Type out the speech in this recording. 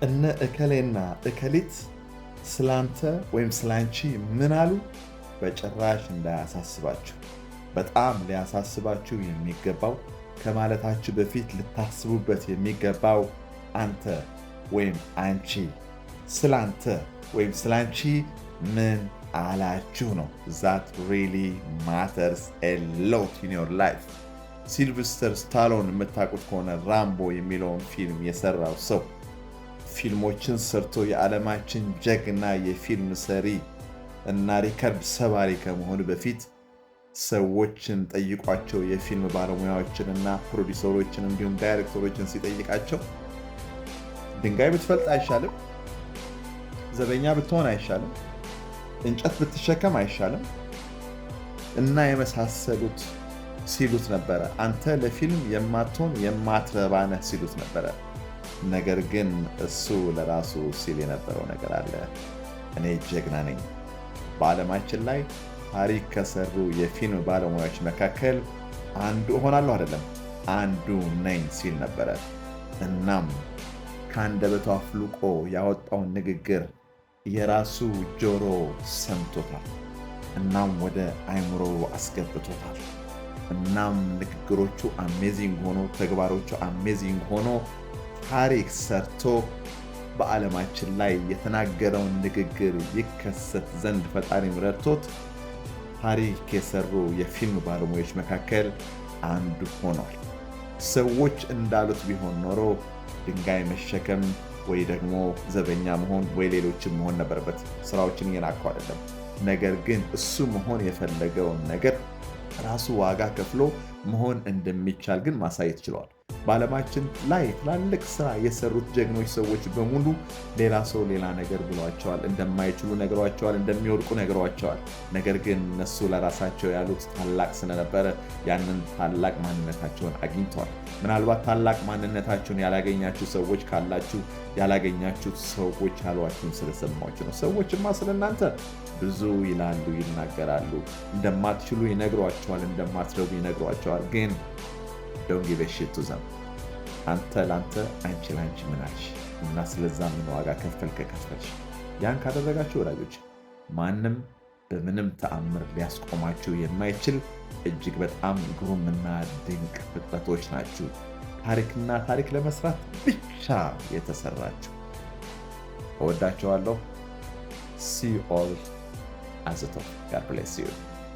እነ እከሌና እከሊት ስላንተ ወይም ስላንቺ ምን አሉ በጭራሽ እንዳያሳስባችሁ። በጣም ሊያሳስባችሁ የሚገባው ከማለታችሁ በፊት ልታስቡበት የሚገባው አንተ ወይም አንቺ ስላንተ ወይም ስላንቺ ምን አላችሁ ነው። that really matters a lot in your life። ሲልቨስተር ስታሎን የምታውቁት ከሆነ ራምቦ የሚለውን ፊልም የሰራው ሰው ፊልሞችን ሰርቶ የዓለማችን ጀግና የፊልም ሰሪ እና ሪከርድ ሰባሪ ከመሆኑ በፊት ሰዎችን ጠይቋቸው የፊልም ባለሙያዎችን እና ፕሮዲውሰሮችን እንዲሁም ዳይሬክተሮችን ሲጠይቃቸው ድንጋይ ብትፈልጥ አይሻልም? ዘበኛ ብትሆን አይሻልም? እንጨት ብትሸከም አይሻልም? እና የመሳሰሉት ሲሉት ነበረ። አንተ ለፊልም የማትሆን የማትረባ ነህ ሲሉት ነበረ። ነገር ግን እሱ ለራሱ ሲል የነበረው ነገር አለ። እኔ ጀግና ነኝ፣ በዓለማችን ላይ ታሪክ ከሰሩ የፊልም ባለሙያዎች መካከል አንዱ እሆናለሁ፣ አይደለም አንዱ ነኝ ሲል ነበረ። እናም ከአንደበቱ አፍልቆ ያወጣውን ንግግር የራሱ ጆሮ ሰምቶታል። እናም ወደ አይምሮ አስገብቶታል። እናም ንግግሮቹ አሜዚንግ ሆኖ ተግባሮቹ አሜዚንግ ሆኖ ታሪክ ሰርቶ በዓለማችን ላይ የተናገረውን ንግግር ይከሰት ዘንድ ፈጣሪ ረድቶት ታሪክ የሰሩ የፊልም ባለሙያዎች መካከል አንዱ ሆኗል። ሰዎች እንዳሉት ቢሆን ኖሮ ድንጋይ መሸከም ወይ ደግሞ ዘበኛ መሆን ወይ ሌሎችም መሆን ነበረበት። ስራዎችን እየናቀው አይደለም። ነገር ግን እሱ መሆን የፈለገውን ነገር ራሱ ዋጋ ከፍሎ መሆን እንደሚቻል ግን ማሳየት ችለዋል። በዓለማችን ላይ ትላልቅ ስራ የሰሩት ጀግኖች ሰዎች በሙሉ ሌላ ሰው ሌላ ነገር ብሏቸዋል፣ እንደማይችሉ ነግሯቸዋል፣ እንደሚወድቁ ነግሯቸዋል። ነገር ግን እነሱ ለራሳቸው ያሉት ታላቅ ስለነበረ ያንን ታላቅ ማንነታቸውን አግኝተዋል። ምናልባት ታላቅ ማንነታችሁን ያላገኛችሁ ሰዎች ካላችሁ ያላገኛችሁት ሰዎች ያሏችሁን ስለሰማችሁ ነው። ሰዎችማ ስለእናንተ ብዙ ይላሉ፣ ይናገራሉ፣ እንደማትችሉ ይነግሯቸዋል፣ እንደማትረቡ ይነግሯቸዋል። ግን don't give a shit to them። አንተ ለአንተ አንቺ ለአንቺ ምን አልሽ እና ስለዛ ምን ዋጋ ከፈልሽ። ያን ካደረጋችሁ ወዳጆች ማንም በምንም ተአምር ሊያስቆማችሁ የማይችል እጅግ በጣም ግሩምና ድንቅ ፍጥረቶች ናችሁ። ታሪክና ታሪክ ለመስራት ብቻ የተሰራችሁ። እወዳችኋለሁ። see you all as a top. God bless you።